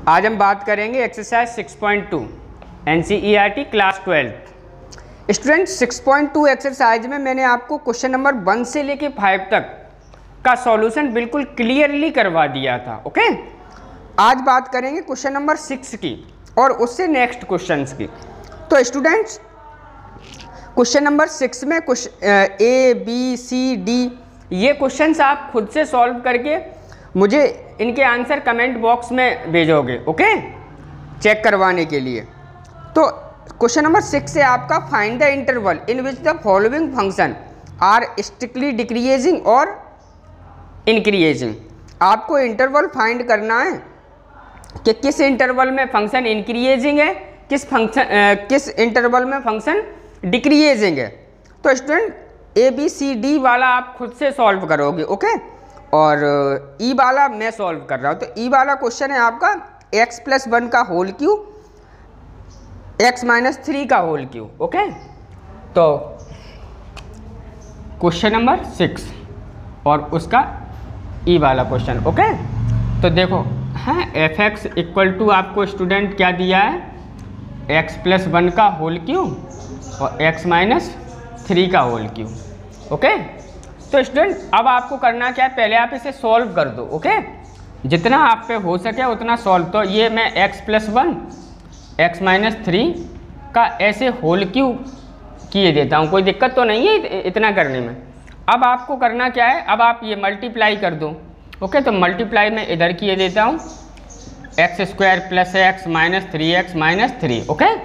आज हम बात करेंगे exercise 6.2 NCERT class 12। Student 6.2 exercise में मैंने आपको क्वेश्चन नंबर 1 से लेके 5 तक का सॉल्यूशन बिल्कुल क्लियरली करवा दिया था। ओके, आज बात करेंगे क्वेश्चन नंबर 6 की और उससे नेक्स्ट क्वेश्चंस की। तो स्टूडेंट्स क्वेश्चन नंबर 6 में A, B, C, D ये क्वेश्चंस आप खुद से सॉल्व करके मुझे इनके आंसर कमेंट बॉक्स में भेजोगे। ओके, चेक करवाने के लिए। तो क्वेश्चन नंबर 6 से आपका find the interval in which the following function are strictly decreasing और इंक्रीजिंग। आपको इंटरवल फाइंड करना है कि किस इंटरवल में फंक्शन इंक्रीजिंग है, किस इंटरवल में फंक्शन डिक्रीजिंग है। तो स्टूडेंट ABCD वाला आप खुद से सॉल्व करोगे। ओके, और E वाला मैं सॉल्व कर रहा हूँ। तो E वाला क्वेश्चन है आपका x+1 का होल क्यूब x-3 का होल क्यूब। ओके, तो क्वेश्चन नंबर 6 और उसका E वाला क्वेश्चन। ओके, तो देखो है fx इक्वल टू आपको स्टूडेंट क्या दिया है, x+1 का होल क्यूब और x-3 का होल क्यूब। ओके, तो स्टूडेंट अब आपको करना क्या है, पहले आप इसे सॉल्व कर दो। ओके, जितना आप पे हो सके उतना सॉल्व। तो ये मैं x+1 x-3 का ऐसे होल क्यूब किए देता हूँ, कोई दिक्कत तो नहीं है इतना करने में। अब आपको करना क्या है, अब आप ये मल्टीप्लाई कर दो। ओके, तो मल्टीप्लाई मैं इधर किए देता हूँ x² + x - 3x - 3। ओके,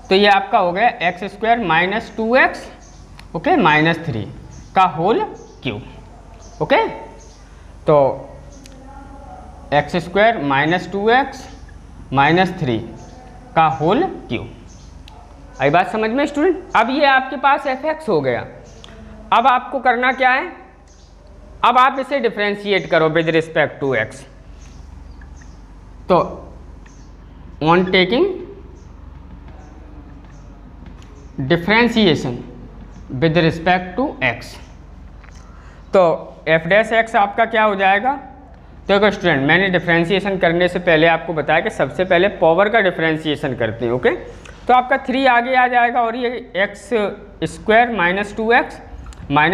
तो ये आपका हो गया x² - 2x ओके -3 का होल क्यूब। ओके, तो x² - 2x - 3 का होल क्यूब। आई बात समझ में स्टूडेंट? अब ये आपके पास fx हो गया। अब आपको करना क्या है, अब आप इसे डिफरेंशिएट करो विद रिस्पेक्ट टू x। तो on taking differentiation with respect to x, तो f' आपका क्या हो जाएगा। तो देखो स्टूडेंट, मैंने डिफरेंशिएशन करने से पहले आपको बताया कि सबसे पहले पावर का डिफरेंशिएशन करते हैं। ओके, तो आपका 3 आगे आ जाएगा और ये x² - 2x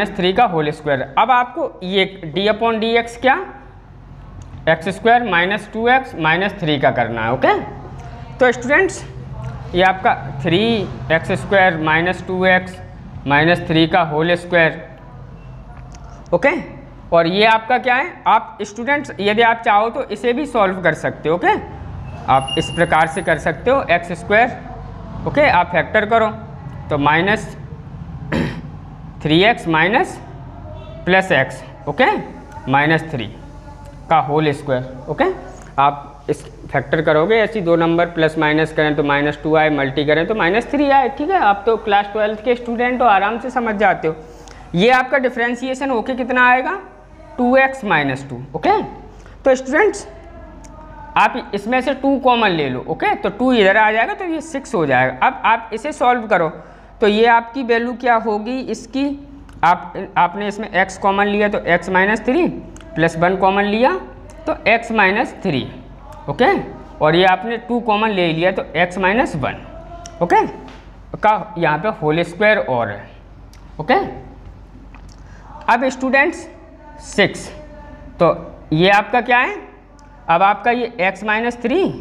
- 3 का होल स्क्वायर। अब आपको ये d/dx क्या x² - 2x - 3 का करना है। ओके, तो स्टूडेंट्स ये आपका 3x² - 2x - 3 का होल स्क्वायर। ओके, और ये आपका क्या है, आप स्टूडेंट्स यदि आप चाहो तो इसे भी सॉल्व कर सकते हो। ओके, आप इस प्रकार से कर सकते हो x²। ओके, आप फैक्टर करो तो -3x - +x ओके -3 का होल स्क्वायर। ओके, आप इस फैक्टर करोगे, ऐसी दो नंबर प्लस माइनस करें तो -2 आए, मल्टी करें तो -3 आए। ठीक है, आप तो क्लास 12 के स्टूडेंट हो, आराम से समझ जाते हो। ये आपका डिफरेंशिएशन होके कितना आएगा, 2x - 2। ओके, तो स्टूडेंट्स आप इसमें से 2 कॉमन ले लो। ओके, तो 2 इधर आ जाएगा तो ये 6 हो जाएगा। अब आप इसे सॉल्व करो तो ये आपकी वैल्यू क्या होगी इसकी, आपने इसमें x कॉमन लिया तो x - 3 + 1 कॉमन लिया तो x - 3। ओके, और ये आपने 2 कॉमन ले लिया तो x - 1 ओके का यहाँ पे होल स्क्वायर और है। ओके, अब स्टूडेंट्स 6, तो ये आपका क्या है, अब आपका ये x - 3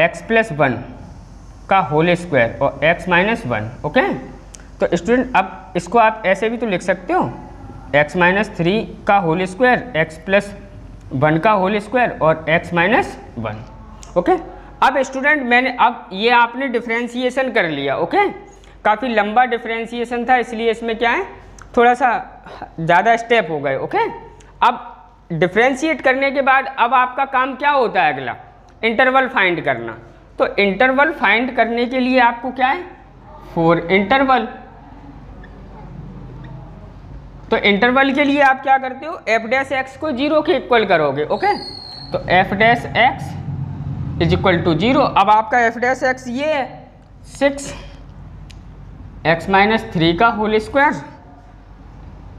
x + 1 का होल स्क्वायर और x - 1। ओके, तो स्टूडेंट अब इसको आप ऐसे भी तो लिख सकते हो x - 3 का होल स्क्वायर x + 1 का होल स्क्वायर और x - 1। ओके, अब स्टूडेंट मैंने अब ये आपने डिफरेंशिएशन कर लिया। ओके, काफ़ी लंबा डिफरेंशिएशन था इसलिए इसमें क्या है थोड़ा सा ज़्यादा स्टेप हो गए। ओके, अब डिफरेंशिएट करने के बाद अब आपका काम क्या होता है, अगला इंटरवल फाइंड करना। तो इंटरवल फाइंड करने के लिए आपको क्या है, 4 इंटरवल। तो इंटरवल के लिए आप क्या करते हो, f' को 0 के इक्वल करोगे। ओके, तो f' = 0। अब आपका f' ये है 6x - 3 का होल स्क्वायर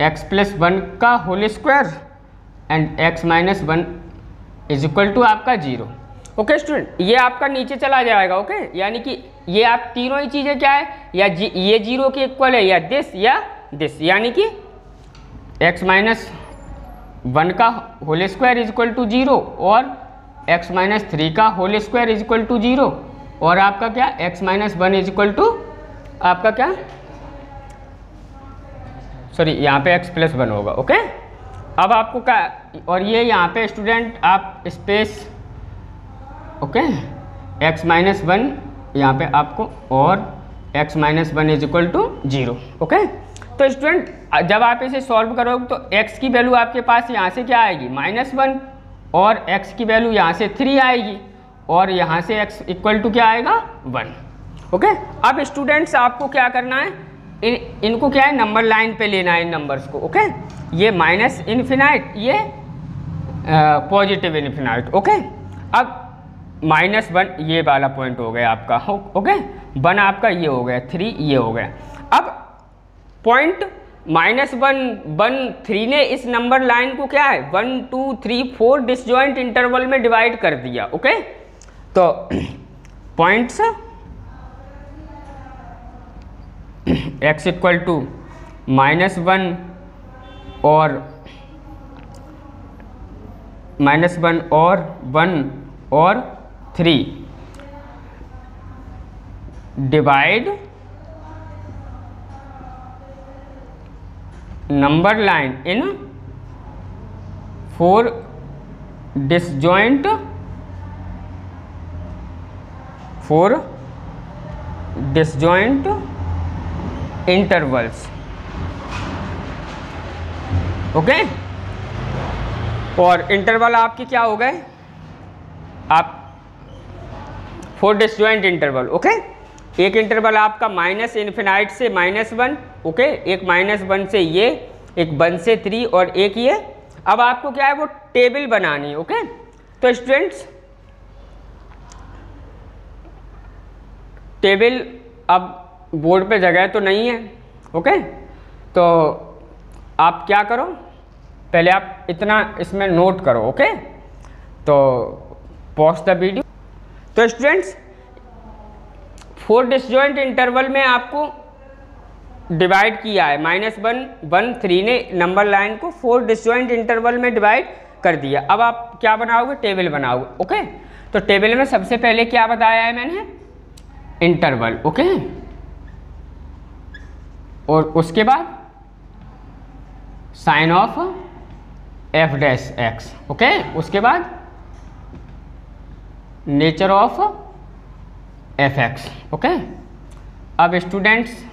x + 1 का whole square and x - 1 is equal to आपका 0। ओके स्टूडेंट, ये आपका नीचे चला जाएगा। ओके, यानी कि ये आप तीनों ही चीज़ें क्या है, या ये 0 के इक्वल है, या दिस, यानी कि x माइनस 1 का whole square is equal to 0 और x माइनस 3 का whole square is equal to 0 और आपका क्या x minus 1 is equal to आपका क्या, सॉरी यहाँ पे x प्लस 1 होगा। ओके, अब आपको क्या, और ये यहाँ पे स्टूडेंट आप स्पेस, ओके, x माइनस 1 यहाँ पे आपको और x minus 1 is equal to 0। Okay, तो स्टूडेंट जब आप इसे सॉल्व करोगे तो x की वैल्यू आपके पास यहाँ से क्या आएगी, -1, और x की वैल्यू यहाँ से 3 आएगी और यहाँ से x इक्वल टू क्या आएगा, 1। ओके, अब स्टूडेंट्स आपको क्या करना है, इनको क्या है, नंबर लाइन पे लेना है इन नंबर्स को। ओके, ये माइनस इन्फिनाइट, ये पॉजिटिव इन्फिनाइट। ओके, अब -1 ये वाला पॉइंट हो गया आपका। ओके, 1 आपका ये हो गया, 3 ये हो गया। अब पॉइंट -1, 3 ने इस नंबर लाइन को क्या है 1 2 3 4 डिसजॉइंट इंटरवल में डिवाइड कर दिया। ओके, तो पॉइंट्स x इक्वल टू -1 और -1 और 1 और 3 divide number line in 4 disjoint intervals. Okay, और इंटरवल आपके क्या हो गए, आप 4 डिसजॉइंट इंटरवल। ओके, एक इंटरवल आपका माइनस इन्फिनाइट से -1, ओके, एक -1 से ये, एक 1 से 3 और एक ये। अब आपको क्या है वो टेबल बनानी है। ओके, तो स्टूडेंट्स टेबल अब बोर्ड पे जगह तो नहीं है। ओके, तो आप क्या करो, पहले आप इतना इसमें नोट करो। ओके, तो पॉज द वीडियो। तो स्टूडेंट्स 4 डिसजॉइंट इंटरवल में आपको डिवाइड किया है, -1 1 3 ने नंबर लाइन को 4 डिसजॉइंट इंटरवल में डिवाइड कर दिया। अब आप क्या बनाओगे, टेबल बनाओगे। ओके, तो टेबल में सबसे पहले क्या बताया है मैंने, इंटरवल। ओके, और उसके बाद साइन ऑफ f'(x). ओके, उसके बाद नेचर ऑफ f(x). ओके, अब स्टूडेंट्स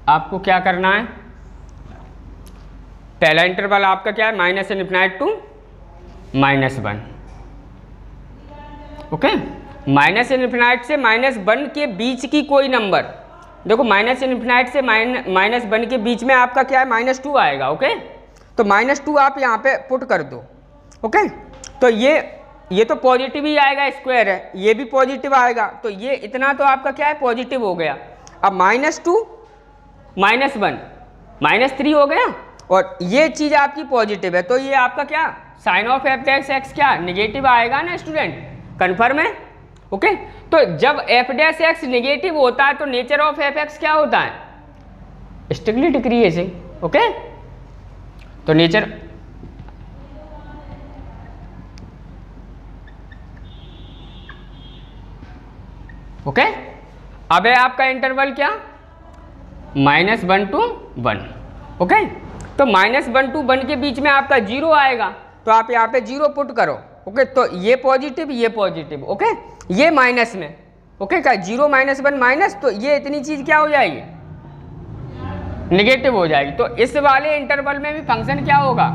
आपको क्या करना है, पहला इंटरवल आपका क्या है, -∞ टू -1। ओके, -∞ से -1 के बीच की कोई नंबर, देखो -∞ से -1 के बीच में आपका क्या है, -2 आएगा। ओके, तो -2 आप यहाँ पे पुट कर दो। ओके, तो ये तो पॉजिटिव ही आएगा, स्क्वायर है, ये भी पॉजिटिव आएगा, तो ये इतना तो आपका क्या है, पॉजिटिव हो गया। अब -2 -1 -3 हो गया, और ये चीज़ आपकी पॉजिटिव है, तो ये आपका क्या, साइन ऑफ f'(x) क्या निगेटिव आएगा ना स्टूडेंट, कन्फर्म है। ओके, तो जब f'(x) निगेटिव होता है तो नेचर ऑफ f(x) क्या होता है, स्ट्रिक्टली डिक्रीजिंग। ओके, तो नेचर ओके, अब है आपका इंटरवल क्या, -1 टू 1। ओके, तो -1 टू 1 के बीच में आपका 0 आएगा, तो आप यहाँ पे 0 पुट करो। ओके, तो ये पॉजिटिव, ये पॉजिटिव। ओके, ये माइनस में। ओके, क्या 0 -1 माइनस, तो ये इतनी चीज क्या हो जाएगी, निगेटिव हो जाएगी। तो इस वाले इंटरवल में भी फंक्शन क्या होगा,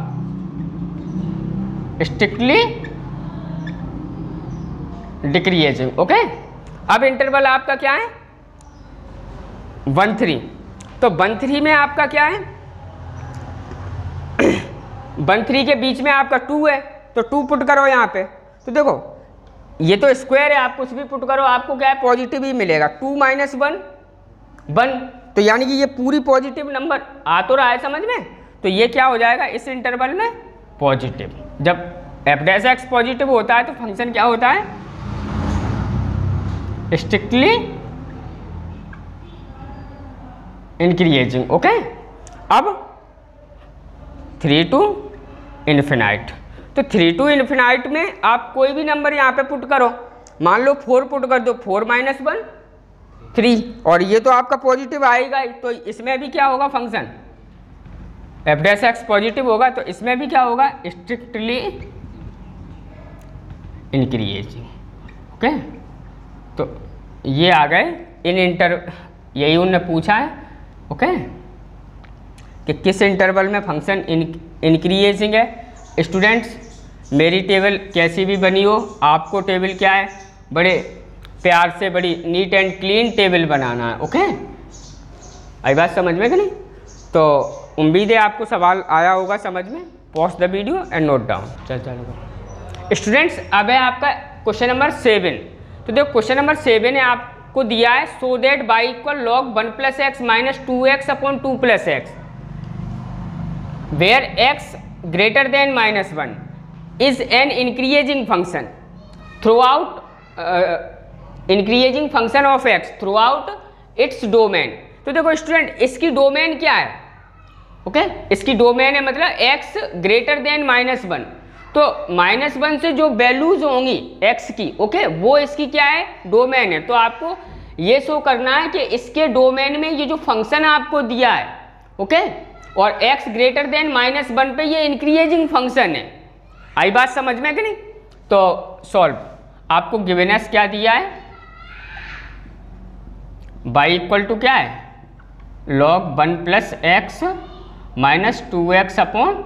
स्ट्रिक्टली डिक्रीजिंग। ओके, अब इंटरवल आपका क्या है, 1 3। तो 1 3 में आपका क्या है, 1 3 के बीच में आपका 2 है, तो 2 पुट करो यहाँ पे। तो देखो ये तो स्क्वायर है, आप कुछ भी पुट करो आपको क्या है, पॉजिटिव ही मिलेगा। 2 - 1 1, तो यानी कि ये पूरी पॉजिटिव नंबर आ तो रहा है समझ में, तो ये क्या हो जाएगा इस इंटरवल में पॉजिटिव। जब एफ डैश एक्स पॉजिटिव होता है तो फंक्शन क्या होता है, स्ट्रिक्टली इंक्रीजिंग। ओके, अब 3 to इन्फिनाइट, तो 3 to इन्फिनाइट में आप कोई भी नंबर यहाँ पे पुट करो, मान लो 4 पुट कर दो, 4 - 1 3, और ये तो आपका पॉजिटिव आएगा ही, तो इसमें भी क्या होगा function F dash x positive होगा, तो इसमें भी क्या होगा, स्ट्रिक्टली इंक्रीजिंग। ओके, तो ये आ गए इन यही उनने पूछा है। ओके, कि किस इंटरवल में फंक्शन इंक्रीजिंग है। स्टूडेंट्स, मेरी टेबल कैसी भी बनी हो, आपको टेबल क्या है, बड़े प्यार से बड़ी नीट एंड क्लीन टेबल बनाना है। ओके, आई बात समझ में कि नहीं? तो उम्मीद है आपको सवाल आया होगा समझ में। Pause the video and note down. चलो स्टूडेंट्स, अब है आपका क्वेश्चन नंबर 7। तो देखो क्वेश्चन नंबर 7 है आपको दिया है, so that y equal log 1 + x - 2x upon 2 + x where x greater than -1 is an increasing function throughout increasing function of x throughout its domain. तो देखो student, इसकी domain क्या है? Okay, इसकी डोमेन है मतलब x greater than -1, तो -1 से जो वैल्यूज होंगी x की, ओके, वो इसकी क्या है, डोमेन है। तो आपको ये शो करना है कि इसके डोमेन में ये जो फंक्शन आपको दिया है, ओके, और x ग्रेटर देन -1 पे ये इंक्रीजिंग फंक्शन है। आई बात समझ में कि नहीं? तो सॉल्व, आपको गिवेनेस क्या दिया है, y इक्वल टू क्या है, log 1 + x - 2x upon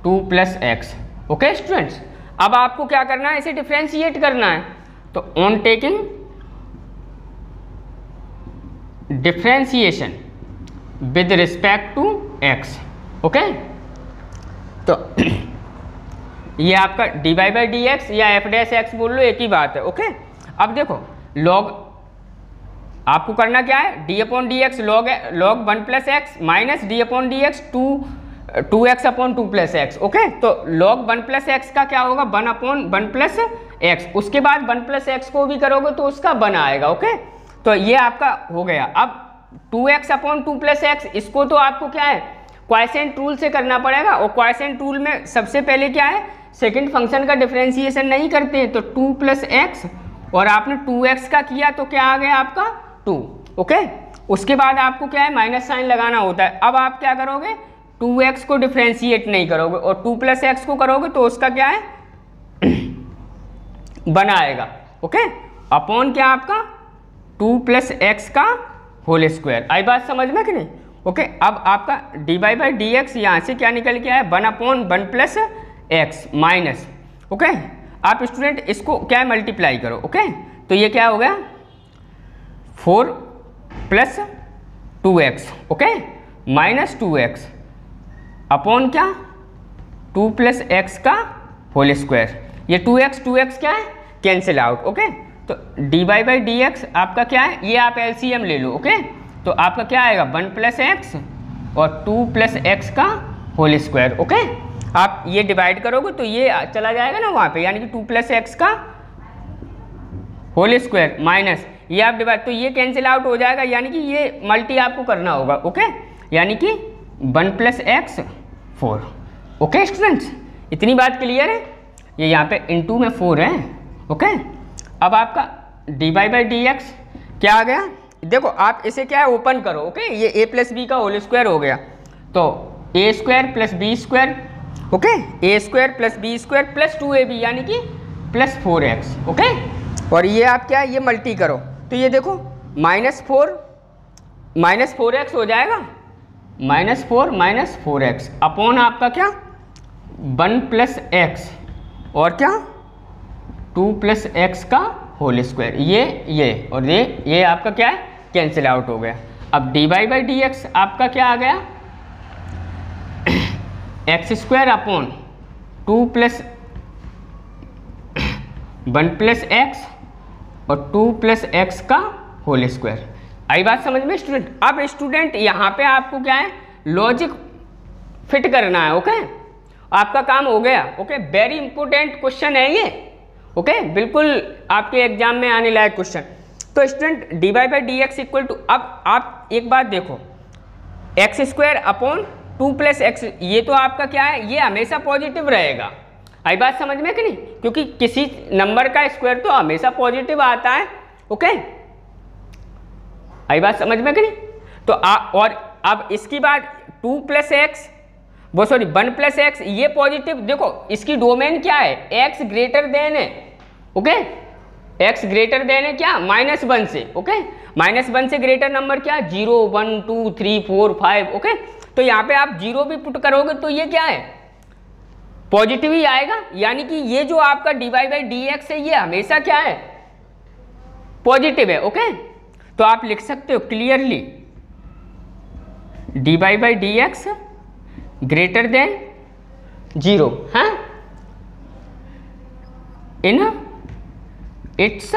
2 + x। Okay students, अब आपको क्या करना है, इसे डिफ्रेंशिएट करना है। तो on taking differentiation with respect to x। Okay, तो ये आपका dy/dx या f डैश x बोल लो, एक ही बात है। ओके, अब देखो log आपको करना क्या है, d/dx log 1 + x - d/dx 2x upon 2 + x। Okay, तो log 1 + x का क्या होगा, 1/1 + x, उसके बाद 1 + x को भी करोगे तो उसका 1 आएगा। ओके, तो ये आपका हो गया। अब 2x अपॉन 2 + x, इसको तो आपको क्या है, क्वाइसेंट रूल से करना पड़ेगा, और क्वाइसेंट रूल में सबसे पहले क्या है, सेकंड फंक्शन का डिफरेंशिएशन नहीं करते हैं, तो 2 + x और आपने 2x का किया तो क्या आ गया आपका 2। ओके, उसके बाद आपको क्या है, माइनस साइन लगाना होता है। अब आप क्या करोगे, 2x को डिफरेंशिएट नहीं करोगे और 2 + x को करोगे तो उसका क्या है 1 आएगा। ओके, अपॉन क्या आपका 2 + x का होल स्क्वायर। आई बात समझ में कि नहीं? ओके, अब आपका dy/dx यहाँ से क्या निकल के आया, 1/1 + x माइनस। ओके, आप स्टूडेंट इसको क्या है, मल्टीप्लाई करो। ओके, तो ये क्या हो गया 4 + 2x, ओके, - 2x अपॉन क्या 2 + x का होल स्क्वायर। ये 2x क्या है, कैंसिल आउट। ओके, तो dy/dx आपका क्या है, ये आप LCM ले लो। ओके, तो आपका क्या आएगा 1 + x और 2 + x का होल स्क्वायर। ओके, आप ये डिवाइड करोगे तो ये चला जाएगा ना वहाँ पे, यानी कि 2 + x का होल स्क्वायर माइनस ये आप डिवाइड, तो ये कैंसिल आउट हो जाएगा, यानी कि ये मल्टी आपको करना होगा। ओके, यानी कि 1 + x 4। ओके स्टूडेंट्स, इतनी बात क्लियर है? ये यहाँ पे इनटू में 4 है। ओके, अब आपका dy/dx क्या आ गया, देखो आप इसे क्या है ओपन करो। ओके, ये a + b का होल स्क्वायर हो गया, तो a² + b², okay, a² + b² + 2ab यानी कि +4x। ओके, और ये आप क्या ये मल्टी करो, तो ये देखो -4x हो जाएगा, -4 - 4x अपॉन आपका क्या 1 + x और क्या 2 + x का होल स्क्वायर, ये और ये आपका क्या है कैंसिल आउट हो गया। अब dy/dx आपका क्या आ गया x² अपॉन 2 + 1 + x और 2 + x का होल स्क्वायर। आई बात समझ में स्टूडेंट? अब स्टूडेंट यहाँ पे आपको क्या है लॉजिक फिट करना है। ओके, आपका काम हो गया। ओके, वेरी इंपॉर्टेंट क्वेश्चन है ये। ओके, बिल्कुल आपके एग्जाम में आने लायक क्वेश्चन। तो student d y by d x equal to, अब आप एक बात देखो, x square upon 2 plus x, ये तो आपका क्या है, ये हमेशा पॉजिटिव रहेगा। आई बात समझ में कि नहीं, क्योंकि किसी नंबर का स्क्वायर तो हमेशा पॉजिटिव आता है। ओके, आई बात समझ में कि नहीं। तो और अब इसकी बात 2 प्लस एक्स, वो सॉरी 1 प्लस एक्स, ये पॉजिटिव, देखो इसकी डोमेन क्या है, एक्स ग्रेटर देन है। ओके, एक्स ग्रेटर देन है क्या, -1 से। ओके, -1 से ग्रेटर नंबर क्या, 0 1 2 3 4 5। ओके, तो यहाँ पे आप 0 भी पुट करोगे तो ये क्या है, पॉजिटिव ही आएगा। यानी कि ये जो आपका d y by d x है ये हमेशा क्या है, पॉजिटिव है। ओके, तो आप लिख सकते हो clearly d y by d x greater than 0, हाँ, इन इट्स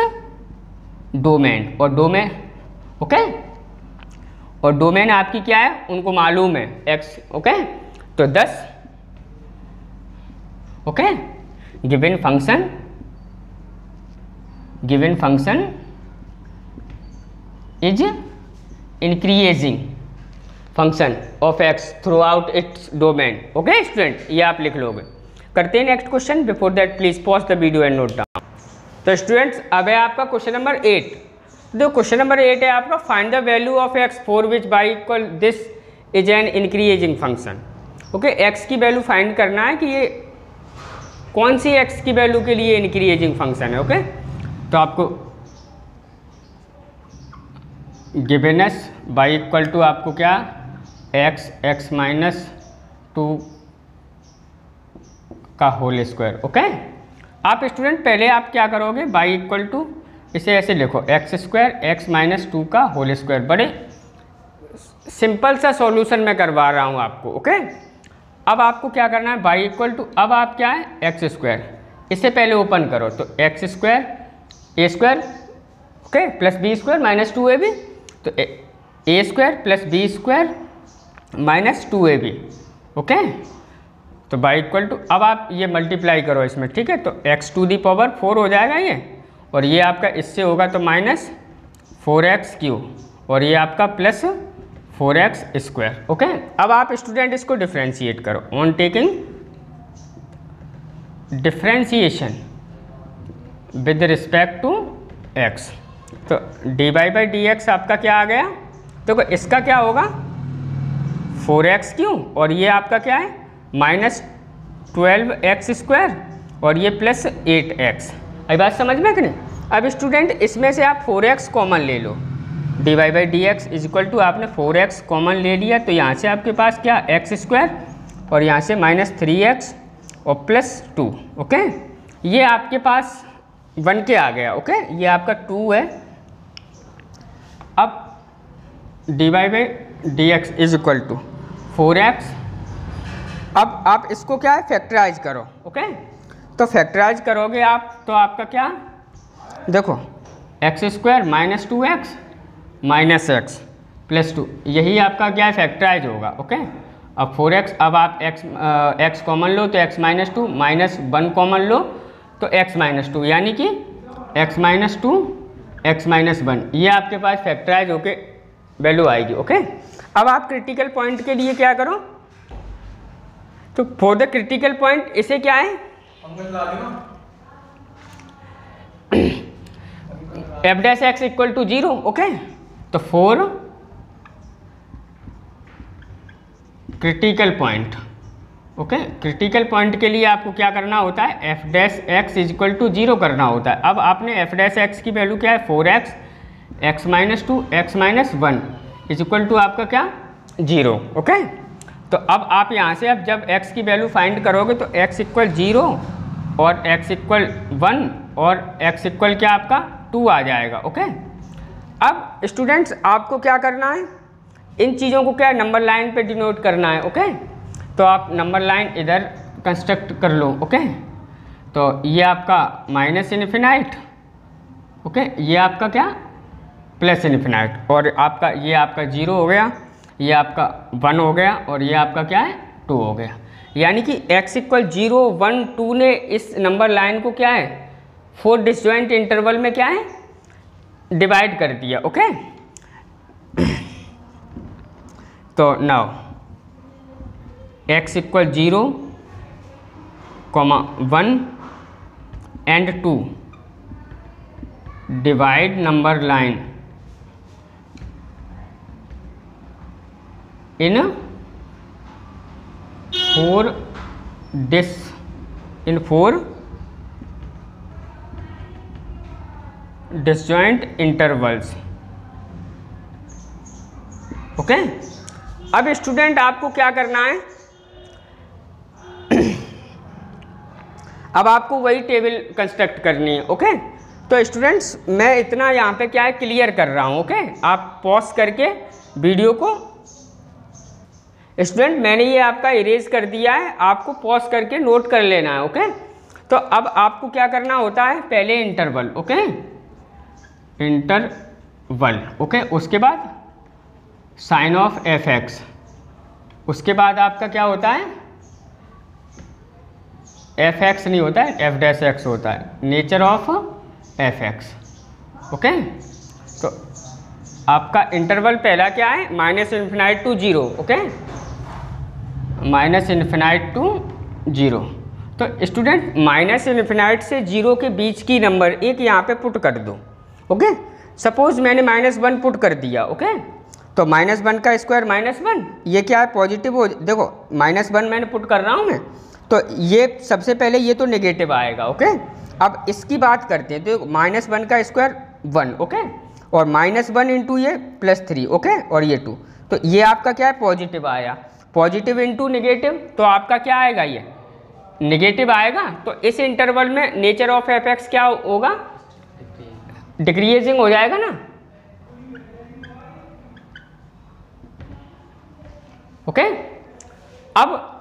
डोमेन। और डोमेन, ओके, और डोमेन आपकी क्या है, उनको मालूम है एक्स। ओके, तो 10, okay, given function is increasing function of x through out its domain. Okay student, ये आप लिख लोगे। करते हैं next question. Before that please pause the video and note down. तो स्टूडेंट्स अब है आपका क्वेश्चन नंबर 8। तो क्वेश्चन नंबर 8 है आपका, find the value of x for which by equal this is an increasing function. Okay, x की value find करना है कि ये कौन सी एक्स की वैल्यू के लिए इंक्रीजिंग फंक्शन है। ओके, तो आपको गिवेनस बाई इक्वल टू आपको क्या, एक्स -2 का होल स्क्वायर। ओके, आप स्टूडेंट पहले आप क्या करोगे, बाई इक्वल टू इसे ऐसे लिखो, एक्स स्क्वायर x-2 का होल स्क्वायर। बड़े सिंपल सा सॉल्यूशन मैं करवा रहा हूँ आपको। ओके, अब आपको क्या करना है, बाई इक्वल टू, अब आप क्या है, एक्स स्क्वायर, इसे पहले ओपन करो तो X square A square, okay, plus B square -2ab, तो A square plus B square -2ab। Okay, तो बाई इक्वल टू, अब आप ये मल्टीप्लाई करो इसमें, ठीक है, तो x⁴ हो जाएगा ये, और ये आपका इससे होगा तो -4x³ और ये आपका प्लस 4x²। ओके, अब आप स्टूडेंट इसको डिफ्रेंशिएट करो on taking differentiation with respect to x। तो d y by d x आपका क्या आ गया, तो इसका क्या होगा 4x³ और ये आपका क्या है -12x² और ये प्लस 8x। अभी बात समझ में कि नहीं। अब स्टूडेंट इसमें से आप 4x कॉमन ले लो, d y by d x is equal to, आपने 4x कॉमन ले लिया तो यहाँ से आपके पास क्या x² और यहाँ से -3x और प्लस 2। ओके, ये आपके पास 1 के आ गया। ओके, ये आपका 2 है। अब d y by d x is equal to 4x, अब आप इसको क्या है फैक्टराइज करो। ओके, तो फैक्टराइज करोगे आप तो आपका क्या, देखो x² -2x -x प्लस 2, यही आपका क्या है फैक्टराइज होगा। ओके, अब 4x, अब आप x कॉमन लो तो x -2 -1 कॉमन लो तो x -2, यानी कि x -2 x -1, ये आपके पास फैक्टराइज होके वैल्यू आएगी। ओके, अब आप क्रिटिकल पॉइंट के लिए क्या करो, तो फॉर द क्रिटिकल पॉइंट इसे क्या है f' इक्वल टू 0। ओके, तो for critical point, okay, critical point के लिए आपको क्या करना होता है, f' इज इक्वल टू 0 करना होता है। अब आपने f' की वैल्यू क्या है 4x x -2 x -1 is equal to आपका क्या 0। ओके, तो अब आप यहाँ से अब जब x की वैल्यू फाइंड करोगे तो x = 0 और x = 1 और x = क्या आपका 2 आ जाएगा। ओके, अब स्टूडेंट्स आपको क्या करना है, इन चीज़ों को क्या नंबर लाइन पे डिनोट करना है। ओके, तो आप नंबर लाइन इधर कंस्ट्रक्ट कर लो। ओके, तो ये आपका -∞, ओके, ये आपका क्या +∞, और आपका ये आपका 0 हो गया, ये आपका 1 हो गया और ये आपका क्या है 2 हो गया। यानी कि x इक्वल 0, 1, 2 ने इस नंबर लाइन को क्या है 4 डिसजॉइंट इंटरवल में क्या है डिवाइड कर दिया। ओके, तो now x equal 0, 1 and 2 divide number line in 4 disjoint intervals। Okay, अब स्टूडेंट आपको क्या करना है, अब आपको वही टेबल कंस्ट्रक्ट करनी है। ओके, तो स्टूडेंट्स मैं इतना यहाँ पे क्या है क्लियर कर रहा हूँ। ओके, आप पॉज करके वीडियो को, स्टूडेंट मैंने ये आपका इरेज कर दिया है, आपको पॉज करके नोट कर लेना है। ओके, तो अब आपको क्या करना होता है, पहले इंटरवल। Okay, interval. ओके, उसके बाद साइन ऑफ एफ एक्स, उसके बाद आपका क्या होता है एफ एक्स नहीं होता है, एफ डैश एक्स होता है, nature of F x. Okay, तो आपका इंटरवल पहला क्या है -∞ to 0। Okay, -∞ to 0। तो स्टूडेंट -∞ से 0 के बीच की नंबर एक यहाँ पे पुट कर दो। ओके, सपोज मैंने -1 पुट कर दिया। ओके, तो -1 का स्क्वायर -1, ये क्या है पॉजिटिव हो, देखो -1 मैंने पुट कर रहा हूँ मैं, तो ये सबसे पहले ये तो नेगेटिव आएगा। ओके, अब इसकी बात करते हैं, तो -1 का स्क्वायर 1। ओके, और -1 इंटू ये +3। ओके, और ये 2, तो ये आपका क्या है पॉजिटिव आया, पॉजिटिव इंटू नेगेटिव, तो आपका क्या आएगा ये नेगेटिव आएगा। तो इस इंटरवल में नेचर ऑफ एफ एक्स क्या होगा, डिक्रीजिंग हो जाएगा ना। ओके, अब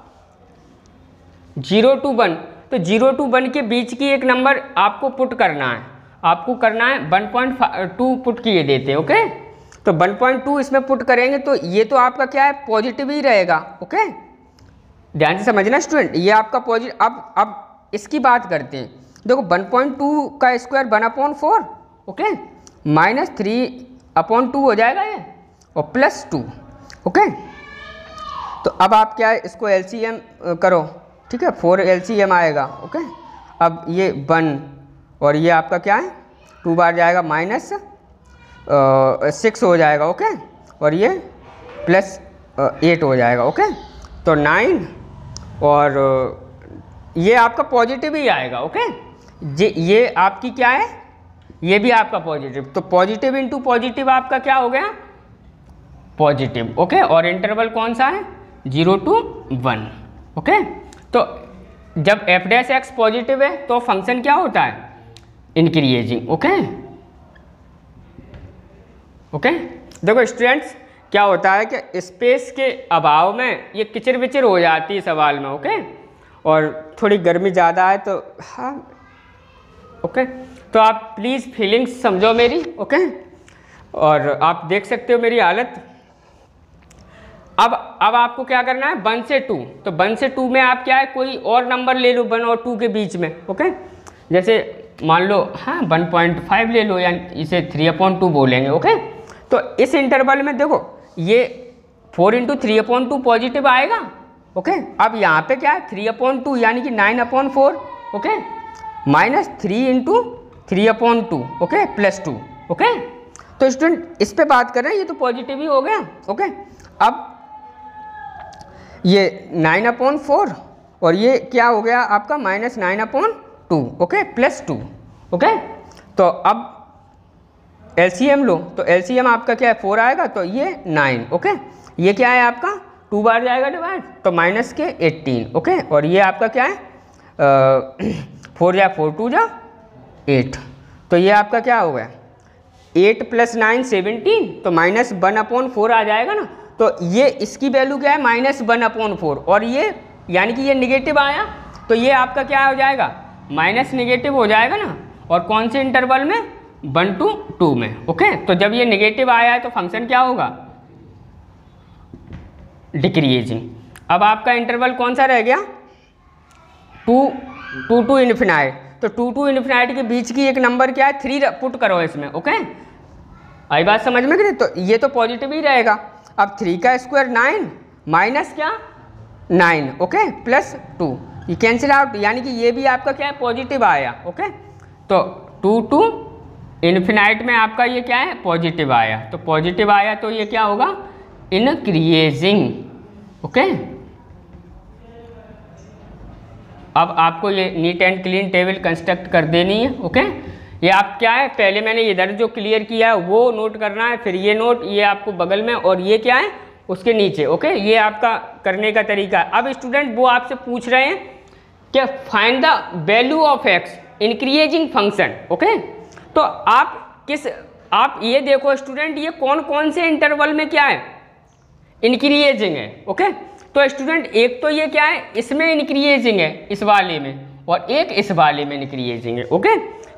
0 to 1, तो 0 to 1 के बीच की एक नंबर आपको पुट करना है, आपको करना है 1.2 पुट किए देते हैं। ओके, तो 1.2 इसमें पुट करेंगे तो ये तो आपका क्या है पॉजिटिव ही रहेगा। ओके, ध्यान से समझना स्टूडेंट, ये आपका पॉजिटिव। अब इसकी बात करते हैं, देखो 1.2 का स्क्वायर 1/4। ओके, -3/2 हो जाएगा ये, और +2। ओके, तो अब आप क्या है इसको LCM करो, ठीक है, 4 LCM आएगा। ओके, अब ये 1 और ये आपका क्या है 2 बार जाएगा, -6 हो जाएगा। ओके, और ये +8 हो जाएगा। ओके, तो 9, और ये आपका पॉजिटिव ही आएगा। ओके, ये आपकी क्या है, ये भी आपका पॉजिटिव, तो पॉजिटिव इंटू पॉजिटिव आपका क्या हो गया पॉजिटिव। ओके, और इंटरवल कौन सा है 0 to 1। ओके, तो जब एफ डैश एक्स पॉजिटिव है तो फंक्शन क्या होता है इंक्रीजिंग। ओके, ओके, देखो स्टूडेंट्स क्या होता है कि स्पेस के अभाव में ये किचर विचर हो जाती है सवाल में। ओके, और थोड़ी गर्मी ज़्यादा है तो हाँ। ओके, तो आप प्लीज़ फीलिंग्स समझो मेरी। ओके, और आप देख सकते हो मेरी हालत। अब आपको क्या करना है 1 से 2, तो 1 से 2 में आप क्या है कोई और नंबर ले लो 1 और 2 के बीच में। ओके, जैसे मान लो हाँ 1.5 ले लो, यानी इसे 3/2 बोलेंगे। ओके, तो इस इंटरवल में देखो ये 4 × 3/2 पॉजिटिव आएगा। ओके, अब यहाँ पे क्या है 3/2 यानी कि 9/4। ओके, -3 × 3/2। ओके, +2। ओके, तो स्टूडेंट इस पे बात कर रहे हैं, ये तो पॉजिटिव ही हो गया। ओके, अब ये 9/4 और ये क्या हो गया आपका -9/2। ओके, +2। ओके, तो अब LCM लो, तो LCM आपका क्या है 4 आएगा, तो ये 9। ओके, ये क्या है आपका 2 बार जाएगा डिवाइड, तो -18। ओके, और ये आपका क्या है 4 या 4 2 जा 8, तो ये आपका क्या हो गया 8 + 9 17, तो -1/4 आ जाएगा ना। तो ये इसकी वैल्यू क्या है -1/4, और ये यानी कि ये निगेटिव आया, तो ये आपका क्या हो जाएगा माइनस निगेटिव हो जाएगा ना। और कौन से इंटरवल में 1 to 2 में। ओके, तो जब ये निगेटिव आया है तो फंक्शन क्या होगा डिक्रीजिंग। अब आपका इंटरवल कौन सा रह गया, 2 to इन्फिनाइट। तो 2 to इन्फिनाइट के बीच की एक नंबर क्या है, 3 पुट करो इसमें। ओके, आई बात समझ में कि नहीं? तो ये तो पॉजिटिव ही रहेगा। अब 3 का स्क्वायर 9 माइनस क्या 9, ओके, प्लस 2, ये कैंसिल आउट, यानी कि ये भी आपका क्या है, पॉजिटिव आया। ओके, तो 2 to इन्फिनाइट में आपका ये क्या है, पॉजिटिव आया। तो पॉजिटिव आया तो ये क्या होगा, इंक्रीजिंग। ओके, अब आपको ये neat and clean table construct कर देनी है। ओके, ये आप क्या है, पहले मैंने इधर जो क्लियर किया है वो नोट करना है, फिर ये नोट, ये आपको बगल में, और ये क्या है उसके नीचे। ओके, ये आपका करने का तरीका है। अब स्टूडेंट वो आपसे पूछ रहे हैं कि find the value of x increasing function. Okay, तो आप ये देखो स्टूडेंट, ये कौन कौन से इंटरवल में क्या है, इंक्रीजिंग है। ओके, तो स्टूडेंट एक तो ये क्या है, इसमें इंक्रीजिंग है इस वाले में, और एक इस वाले में इंक्रीजिंग है। ओके,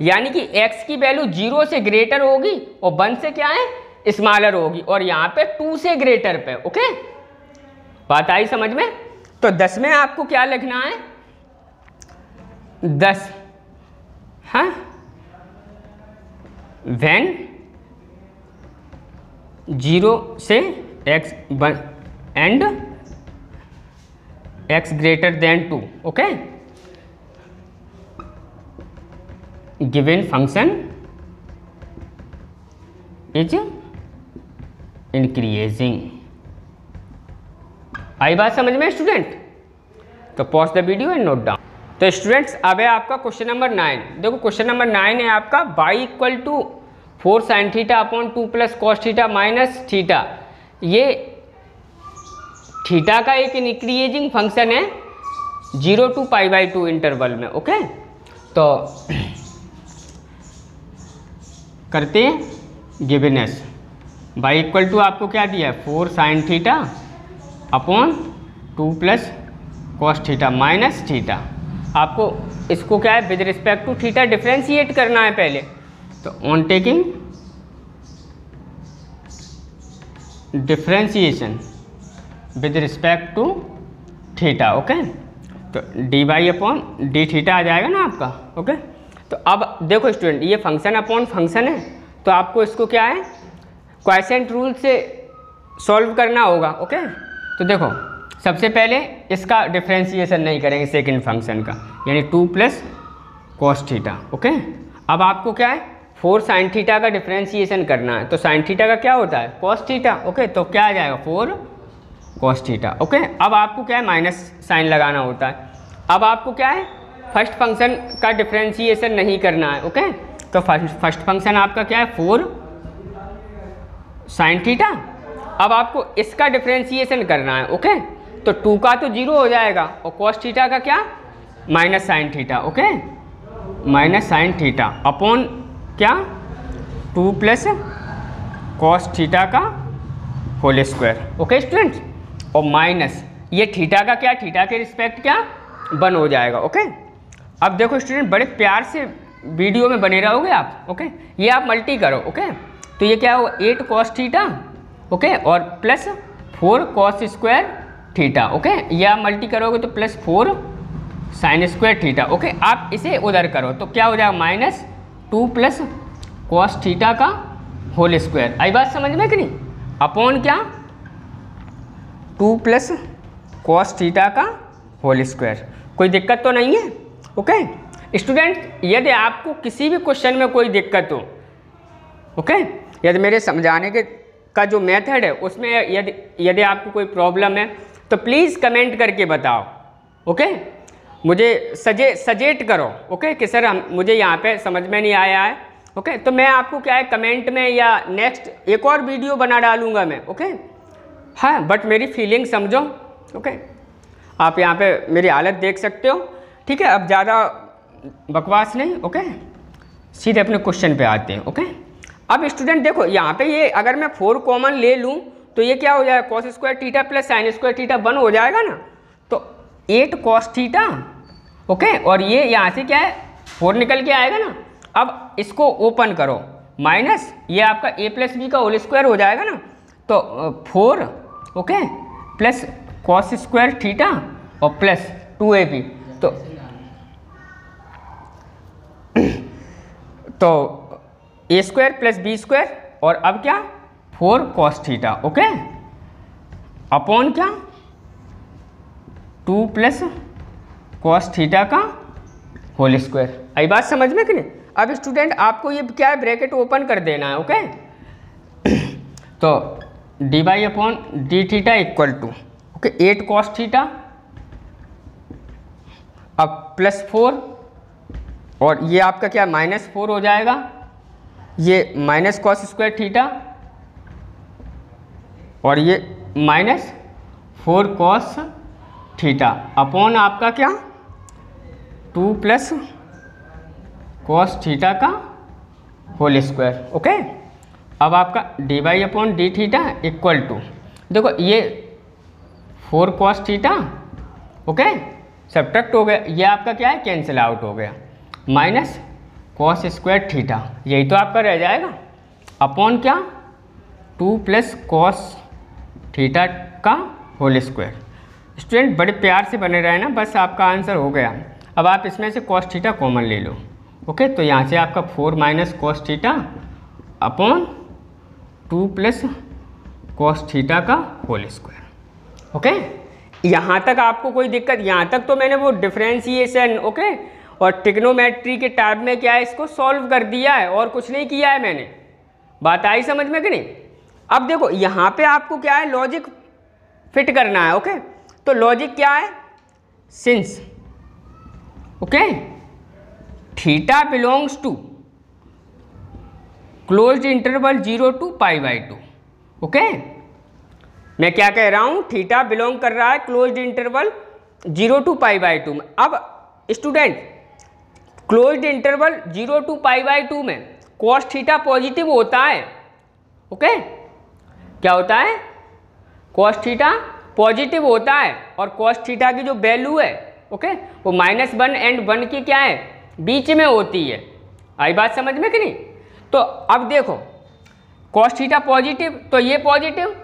यानी कि x की वैल्यू 0 से ग्रेटर होगी और 1 से क्या है, स्मॉलर होगी, और यहाँ पे 2 से ग्रेटर पे। ओके, बात आई समझ में? तो 10 में आपको क्या लिखना है, 10, हाँ, व्हेन 0 से x and x greater than 2। Okay, given function is increasing. आई बात समझ में स्टूडेंट? तो pause the video and note down. तो स्टूडेंट्स अब है आपका क्वेश्चन नंबर 9। देखो क्वेश्चन नंबर 9 है आपका y equal to 4 sin theta upon 2 plus cos theta minus theta. ये थीटा का एक इंक्रीजिंग फंक्शन है 0 to π/2 इंटरवल में। ओके, तो करते हैं गिवनेस y इक्वल टू आपको क्या दिया है, 4 sin theta upon 2 plus cos theta minus theta. आपको इसको क्या है, with respect to theta differentiate करना है पहले। तो on taking differentiation with respect to theta. Okay, तो dy अपॉन डी थीटा आ जाएगा ना आपका। ओके, तो अब देखो स्टूडेंट, ये फंक्शन अपॉन फंक्शन है, तो आपको इसको क्या है, क्वाइसेंट रूल से सॉल्व करना होगा। ओके, तो देखो सबसे पहले इसका डिफ्रेंशिएशन नहीं करेंगे सेकंड फंक्शन का, यानी 2 प्लस कॉस थीटा। ओके, अब आपको क्या है, 4 sin थीटा का डिफ्रेंशिएशन करना है। तो sin थीटा का क्या होता है, कॉस थीटा। ओके, तो क्या आ जाएगा, 4 कॉस थीटा। ओके, अब आपको क्या है, माइनस साइन लगाना होता है। अब आपको क्या है, फर्स्ट फंक्शन का डिफ्रेंशिएशन नहीं करना है। ओके, तो फर्स्ट फंक्शन आपका क्या है, 4 sin थीटा। अब आपको इसका डिफ्रेंशिएशन करना है। ओके, तो 2 का तो 0 हो जाएगा, और कॉस थीटा का क्या, minus sine theta. Okay, minus sine theta upon क्या, 2 प्लस कॉस थीटा का होल स्क्वायर। ओके स्टूडेंट्स, और माइनस ये थीटा का क्या, थीटा के रिस्पेक्ट क्या 1 हो जाएगा। ओके, अब देखो स्टूडेंट, बड़े प्यार से वीडियो में बने रहोगे आप। ओके, ये आप मल्टी करो। ओके, तो ये क्या होगा, 8 कॉस थीटा। ओके, और plus 4 cos square theta. Okay, ये आप मल्टी करोगे तो plus 4 sine square theta. Okay, आप इसे उधर करो तो क्या हो जाएगा, माइनस 2 प्लस कॉस थीटा का होल स्क्वायर। आई बात समझ में कि नहीं, अपॉन क्या, 2 प्लस कॉस थीटा का होल स्क्वायर। कोई दिक्कत तो नहीं है? ओके स्टूडेंट, यदि आपको किसी भी क्वेश्चन में कोई दिक्कत हो, ओके, यदि मेरे समझाने के का जो मेथड है उसमें यदि आपको कोई प्रॉब्लम है तो प्लीज़ कमेंट करके बताओ। ओके, मुझे सजेस्ट करो। ओके, कि सर मुझे यहाँ पे समझ में नहीं आया है। ओके, तो मैं आपको क्या है, कमेंट में या नेक्स्ट एक और वीडियो बना डालूँगा मैं। ओके, हाँ, बट मेरी फीलिंग समझो। ओके, आप यहाँ पे मेरी हालत देख सकते हो। ठीक है, अब ज़्यादा बकवास नहीं। ओके, सीधे अपने क्वेश्चन पे आते हैं। ओके, अब स्टूडेंट देखो यहाँ पे ये अगर मैं 4 कॉमन ले लूँ तो ये क्या हो जाएगा, cos square theta plus sine square theta 1 हो जाएगा ना। तो 8 कॉस थीटा। ओके, और ये यहाँ से क्या है, 4 निकल के आएगा ना। अब इसको ओपन करो, माइनस ये आपका a प्लस बी का होल स्क्वायर हो जाएगा ना। तो 4 okay plus cos square theta और प्लस 2ab। तो A square plus B square और अब क्या 4 कॉस थीटा, ओके, अपॉन क्या 2 प्लस कॉस थीटा का होल स्क्वायर। आई बात समझ में कि नहीं? अब स्टूडेंट आपको ये क्या है, ब्रैकेट ओपन कर देना है, ओके। तो d by upon d theta equal to, okay, 8 cos theta, अब प्लस 4 और ये आपका क्या -4 हो जाएगा, ये माइनस कॉस स्क्वायर थीटा और ये -4 कॉस थीटा अपॉन आपका क्या 2 प्लस कॉस थीटा का होल स्क्वायर, ओके। अब आपका d by upon d theta equal to, देखो ये 4 कॉस थीटा, ओके, सब्ट्रैक्ट हो गया, ये आपका क्या है कैंसिल आउट हो गया, माइनस कॉस स्क्वायर थीटा, यही तो आपका रह जाएगा, अपॉन क्या 2 प्लस कॉस थीटा का होल स्क्वायर। स्टूडेंट बड़े प्यार से बने रहे ना, बस आपका आंसर हो गया। अब आप इसमें से कॉस थीटा कॉमन ले लो, ओके, तो यहाँ से आपका 4 minus cos theta upon 2 plus cos theta का होल स्क्वायर, ओके। यहाँ तक आपको कोई दिक्कत? यहाँ तक तो मैंने वो डिफरेंशिएशन, ओके, और ट्रिग्नोमेट्री के टाइप में क्या है इसको सॉल्व कर दिया है और कुछ नहीं किया है मैंने। बात आई समझ में कि नहीं? अब देखो यहाँ पे आपको क्या है लॉजिक फिट करना है, ओके। तो लॉजिक क्या है, since, okay, theta belongs to closed interval 0 to π/2, okay. मैं क्या कह रहा हूँ, थीटा बिलोंग कर रहा है क्लोज्ड इंटरवल 0 to π/2 में। अब स्टूडेंट क्लोज्ड इंटरवल 0 to π/2 में कॉस थीटा पॉजिटिव होता है, ओके। क्या होता है, कॉस थीटा पॉजिटिव होता है और कॉस थीटा की जो वैल्यू है, ओके, वो -1 एंड 1 की क्या है बीच में होती है। आई बात समझ में कि नहीं? तो अब देखो कॉस थीटा पॉजिटिव तो ये positive,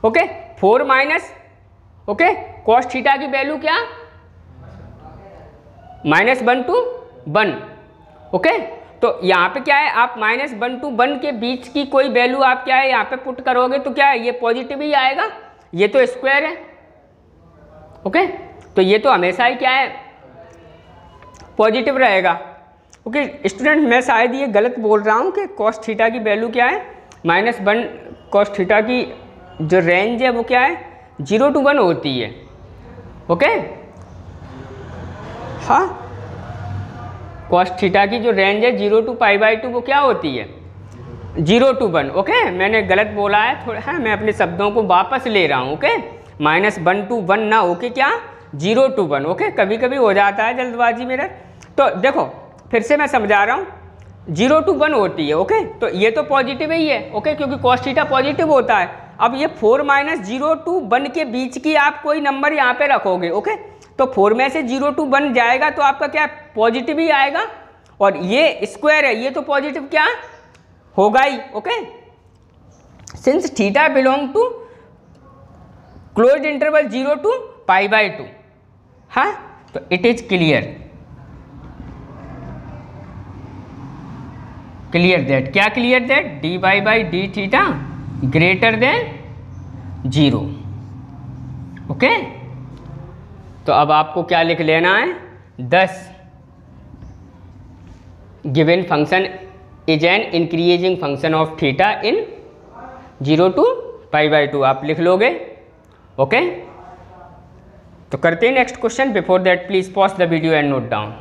okay, 4 minus, okay, cos theta की वैल्यू क्या -1 to 1, ओके। तो यहाँ पे क्या है, आप -1 to 1 के बीच की कोई वैल्यू आप क्या है यहाँ पे पुट करोगे तो क्या है ये पॉजिटिव ही आएगा, ये तो स्क्वायर है, ओके। तो ये तो हमेशा ही क्या है पॉजिटिव रहेगा, ओके। स्टूडेंट मैं शायद ये गलत बोल रहा हूँ कि कॉस थीटा की वैल्यू क्या है -1, कॉस थीटा की जो रेंज है वो क्या है 0 to 1 होती है, ओके। हाँ, कॉस थीटा की जो रेंज है 0 to π/2 वो क्या होती है 0 to 1, ओके। मैंने गलत बोला है थोड़ा, है मैं अपने शब्दों को वापस ले रहा हूँ, ओके। -1 to 1 ना होके क्या 0 to 1, ओके। कभी कभी हो जाता है जल्दबाजी मेरा। तो देखो फिर से मैं समझा रहा हूँ, 0 to 1 होती है, ओके। तो ये तो पॉजिटिव ही है, ओके, क्योंकि कॉस थीटा पॉजिटिव होता है। अब ये 4 - 0 to 1 के बीच की आप कोई नंबर यहाँ पे रखोगे, ओके। तो 4 में से 0 to 1 जाएगा तो आपका क्या पॉजिटिव ही आएगा, और ये स्क्वायर है, ये तो पॉजिटिव क्या होगा ही, okay. Since theta belong to closed interval 0 to π/2, हाँ, तो इट इज क्लियर दैट, क्या clear that dy/d theta greater than 0, okay. तो अब आपको क्या लिख लेना है, 10 given function is an increasing function of theta in 0 to π/2 आप लिख लोगे, ओके। तो करते हैं next question. Before that please pause the video and note down.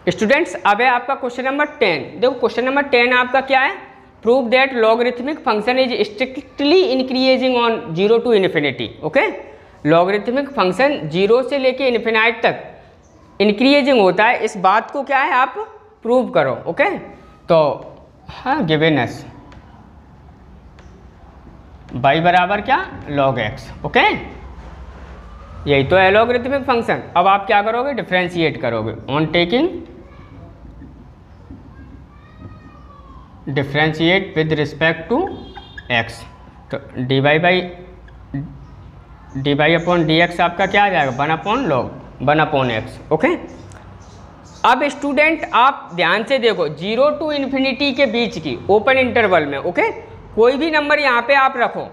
Students अब है आपका क्वेश्चन नंबर 10। देखो क्वेश्चन नंबर 10 आपका क्या है, prove that logarithmic function is strictly increasing on 0 to ∞, okay. Logarithmic function 0 से लेके इन्फिनाइट तक इंक्रीजिंग होता है, इस बात को क्या है आप प्रूव करो, ओके। तो हाँ गिवन अस y बराबर क्या log x, ओके। यही तो है लॉगरिथमिक फंक्शन। अब आप क्या करोगे, डिफरेंशिएट करोगे on taking differentiate with respect to x। तो dy by d y upon d x आपका क्या आ जाएगा 1 upon log 1 upon x. Okay, अब स्टूडेंट आप ध्यान से देखो 0 to इन्फिनिटी के बीच की ओपन इंटरवल में, ओके, कोई भी नंबर यहाँ पे आप रखो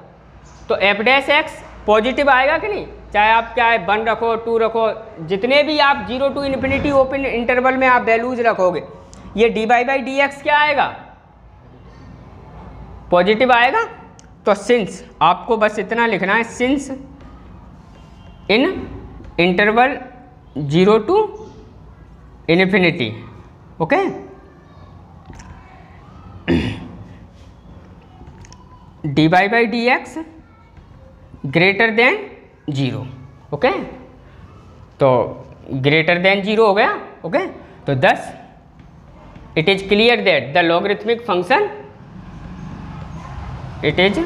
तो एफ डैश एक्स पॉजिटिव आएगा कि नहीं, चाहे आप क्या है 1 रखो 2 रखो, जितने भी आप 0 to इन्फिनिटी ओपन इंटरवल में आप वैल्यूज रखोगे ये d y by d x क्या आएगा पॉजिटिव आएगा। तो सिंस आपको बस इतना लिखना है, since in interval 0 to infinity, okay, d y by d x greater than 0, okay, तो ग्रेटर देन 0 हो गया, ओके, तो 10 it is clear that the logarithmic function, it is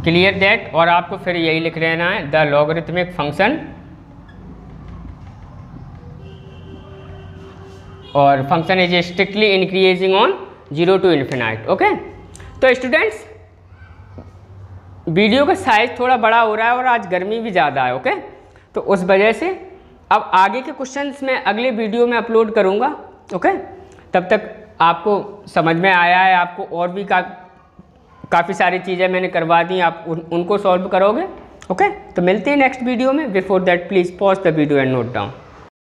clear that, और आपको फिर यही लिख लेना है द लॉगरिथमिक फंक्शन, और function is strictly increasing on 0 to infinite. Okay, तो स्टूडेंट्स वीडियो का साइज थोड़ा बड़ा हो रहा है और आज गर्मी भी ज़्यादा है, ओके, तो उस वजह से अब आगे के क्वेश्चंस मैं अगले वीडियो में अपलोड करूँगा, ओके, तब तक आपको समझ में आया है, आपको और भी काफ़ी सारी चीज़ें मैंने करवा दी, आप उनको सॉल्व करोगे, ओके, तो मिलते हैं नेक्स्ट वीडियो में। Before that please pause the video and note down.